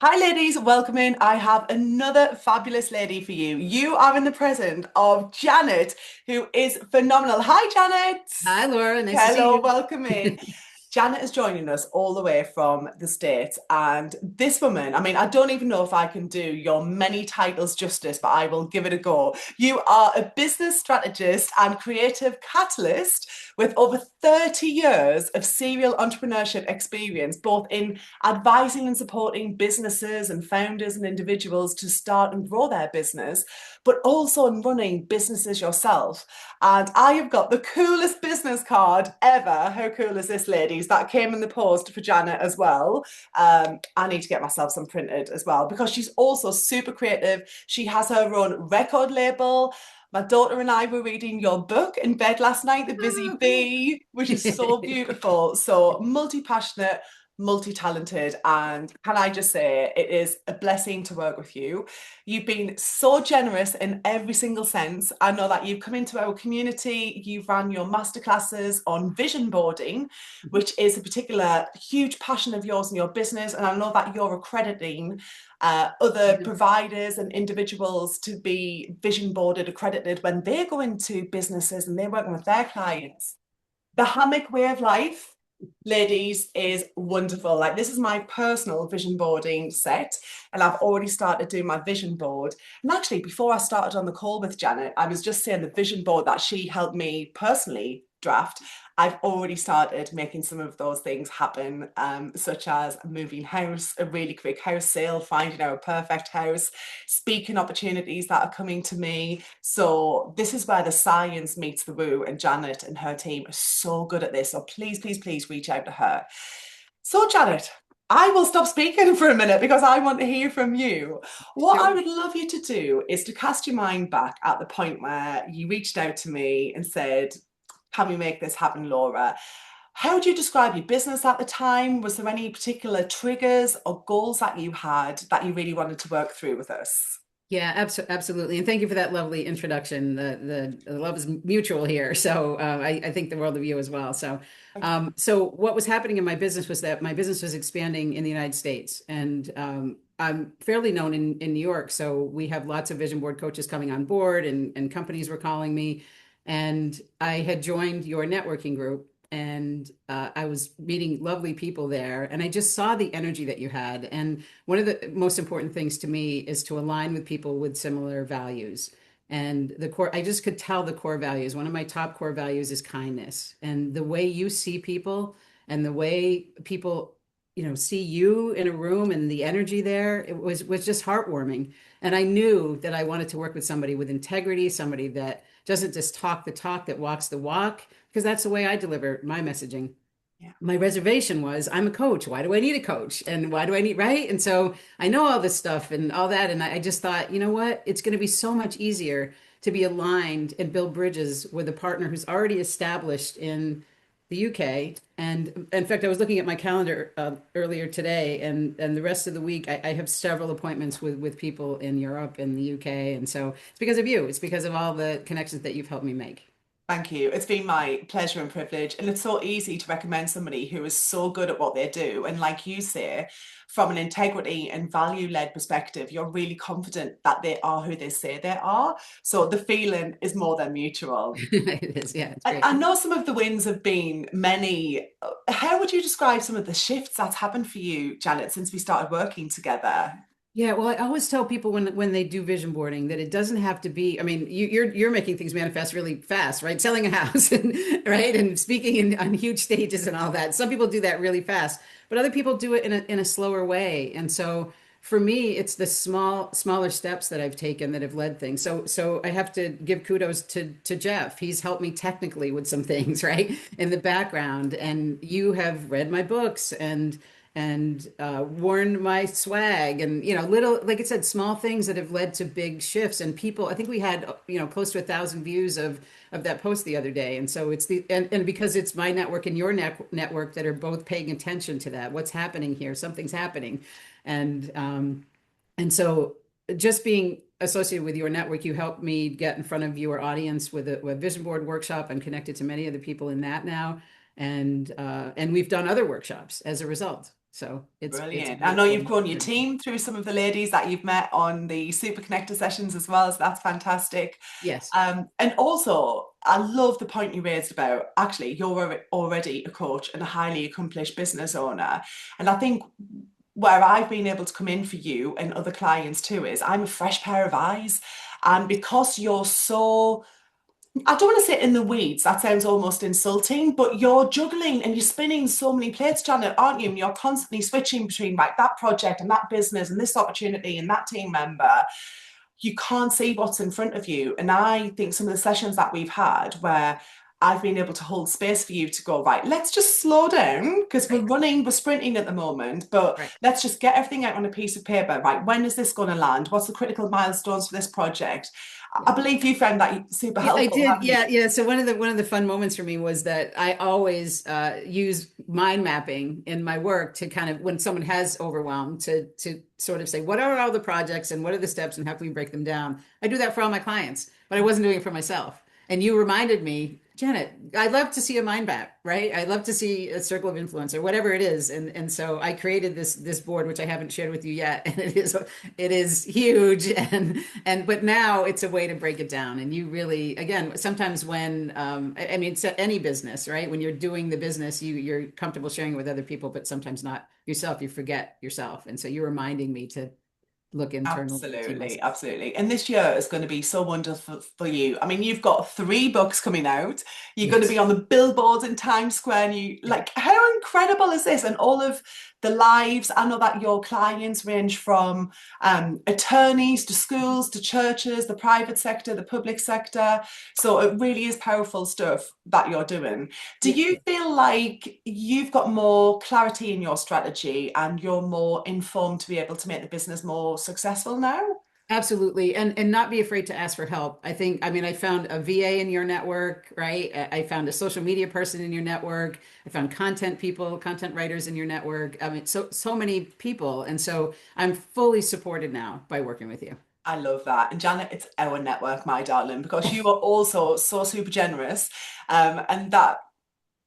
Hi, ladies, welcome in. I have another fabulous lady for you. You are in the presence of Janet, who is phenomenal. Hi, Janet. Hi, Laura. Nice to see Hello, you. welcome in. Janet is joining us all the way from the States. And this woman, I mean, I don't even know if I can do your many titles justice, but I will give it a go. You are a business strategist and creative catalyst with over 30 years of serial entrepreneurship experience, both in advising and supporting businesses and founders and individuals to start and grow their business, but also in running businesses yourself. And I have got the coolest business card ever. How cool is this, ladies? That came in the post for Janet as well. I need to get myself some printed as well because she's also super creative. She has her own record label. My daughter and I were reading your book in bed last night, The Busy Oh, cool. Bee, which is so beautiful. So multi-passionate, multi-talented, and can I just say it is a blessing to work with you. You've been so generous in every single sense. I know that you've come into our community, you've ran your masterclasses on vision boarding, which is a particular huge passion of yours in your business. And I know that you're accrediting other providers and individuals to be vision boarded accredited when they go into businesses and they're working with their clients. The hammock way of life, ladies, is wonderful. Like, this is my personal vision boarding set, and I've already started doing my vision board. And actually, before I started on the call with Janet, I was just saying the vision board that she helped me personally draft. I've already started making some of those things happen, such as moving house, a really quick house sale, finding our perfect house, speaking opportunities that are coming to me. So this is where the science meets the woo, and Janet and her team are so good at this. So please, please, please reach out to her. So, Janet, I will stop speaking for a minute because I want to hear from you. What I Sure. would love you to do is to cast your mind back at the point where you reached out to me and said, can we make this happen, Laura? How would you describe your business at the time? Was there any particular triggers or goals that you had that you really wanted to work through with us? Yeah, absolutely. And thank you for that lovely introduction. The love is mutual here. So I think the world of you as well. So what was happening in my business was that my business was expanding in the United States. And I'm fairly known in New York. So we have lots of vision board coaches coming on board and companies were calling me. And I had joined your networking group. And I was meeting lovely people there, and I just saw the energy that you had. And one of the most important things to me is to align with people with similar values. And the core, I just could tell the core values. One of my top core values is kindness. And the way you see people and the way people, see you in a room and the energy there, it was just heartwarming. And I knew that I wanted to work with somebody with integrity, somebody that doesn't just talk the talk, that walks the walk, because that's the way I deliver my messaging. Yeah. My reservation was, I'm a coach. Why do I need a coach? And why do I need, right? And so I know all this stuff and all that. And I just thought, you know what? It's going to be so much easier to be aligned and build bridges with a partner who's already established in the UK. And in fact, I was looking at my calendar earlier today, and the rest of the week, I have several appointments with people in Europe and the UK. And so it's because of you. It's because of all the connections that you've helped me make. Thank you. It's been my pleasure and privilege. And it's so easy to recommend somebody who is so good at what they do. And like you say, from an integrity and value-led perspective, you're really confident that they are who they say they are. So the feeling is more than mutual. It is, yeah, it's I great. know some of the wins have been many. How would you describe some of the shifts that's happened for you, Janet, since we started working together? Yeah, well, I always tell people when they do vision boarding that it doesn't have to be. I mean, you're making things manifest really fast, right? Selling a house, and right, and speaking on huge stages and all that. Some people do that really fast, but other people do it in a slower way. And so for me, it's the smaller steps that I've taken that have led things. So I have to give kudos to Jeff. He's helped me technically with some things, right, in the background. And you have read my books and worn my swag, and little, like I said, small things that have led to big shifts. And people, I think we had close to 1,000 views of that post the other day. And so it's and because it's my network and your network that are both paying attention to that, what's happening here, something's happening. And so just being associated with your network, you helped me get in front of your audience with a vision board workshop. I'm connected to many of the people in that now, and we've done other workshops as a result. So it's a Brilliant. I know beautiful you've grown your opportunity. team through some of the ladies that you've met on the Super Connector sessions as well. So that's fantastic. Yes. And also, I love the point you raised about actually you're already a coach and a highly accomplished business owner. And I think where I've been able to come in for you and other clients too is I'm a fresh pair of eyes. And because you're so I don't want to say in the weeds, that sounds almost insulting, but you're juggling and you're spinning so many plates, Janet, aren't you? And you're constantly switching between like that project and that business and this opportunity and that team member. You can't see what's in front of you. And I think some of the sessions that we've had where I've been able to hold space for you to go, right, let's just slow down because Right. we're sprinting at the moment, but Right. let's just get everything out on a piece of paper. Right, when is this going to land? What's the critical milestones for this project? I Yeah. believe you found that super Yeah, I helpful, did. haven't Yeah, you? yeah. So one of the fun moments for me was that I always use mind mapping in my work to kind of when someone has overwhelm to sort of say what are all the projects and what are the steps and how can we break them down. I do that for all my clients, but I wasn't doing it for myself. And you reminded me, Janet, I'd love to see a mind map, right? I'd love to see a circle of influence or whatever it is. And so I created this board, which I haven't shared with you yet. And it is huge. And but now it's a way to break it down. And you really, again, sometimes when I mean it's any business, right? When you're doing the business, you're comfortable sharing it with other people, but sometimes not yourself. You forget yourself. And so you're reminding me to look internally and see Absolutely, myself. absolutely. And this year is going to be so wonderful for you. I mean, you've got 3 books coming out. You're going to be Yes. on the billboards in Times Square, and you Yeah. like how incredible is this? And all of the lives. I know that your clients range from attorneys to schools to churches, the private sector, the public sector. So it really is powerful stuff that you're doing. Do Yeah. you feel like you've got more clarity in your strategy and you're more informed to be able to make the business more successful now? Absolutely. And not be afraid to ask for help. I mean, I found a VA in your network, right? I found a social media person in your network. I found content people, content writers in your network. I mean, so many people. And so I'm fully supported now by working with you. I love that. And Janet, it's our network, my darling, because you are also so super generous. And that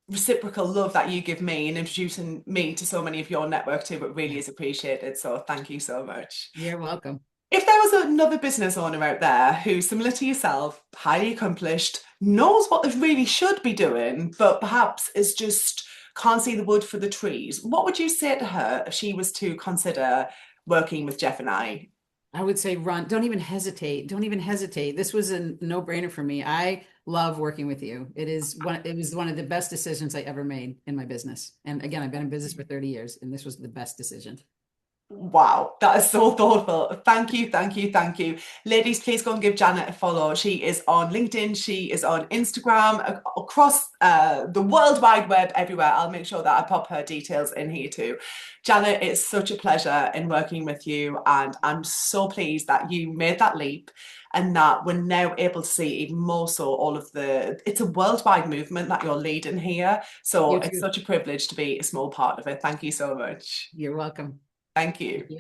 reciprocal love that you give me and introducing me to so many of your network too, it really Yeah. is appreciated. So thank you so much. You're welcome. If there was another business owner out there who, similar to yourself, highly accomplished, knows what they really should be doing, but perhaps is just can't see the wood for the trees, what would you say to her if she was to consider working with Jeff and I? I would say run. Don't even hesitate. Don't even hesitate. This was a no-brainer for me. I love working with you. It was one of the best decisions I ever made in my business. And again, I've been in business for 30 years, and this was the best decision. Wow, that is so thoughtful. Thank you, thank you, thank you. Ladies, please go and give Janet a follow. She is on LinkedIn, she is on Instagram, across the World Wide Web, everywhere. I'll make sure that I pop her details in here too. Janet, it's such a pleasure in working with you, and I'm so pleased that you made that leap and that we're now able to see even more so all of it's a worldwide movement that you're leading here. So You it's too. such a privilege to be a small part of it. Thank you so much. You're welcome. Thank Thank you. you.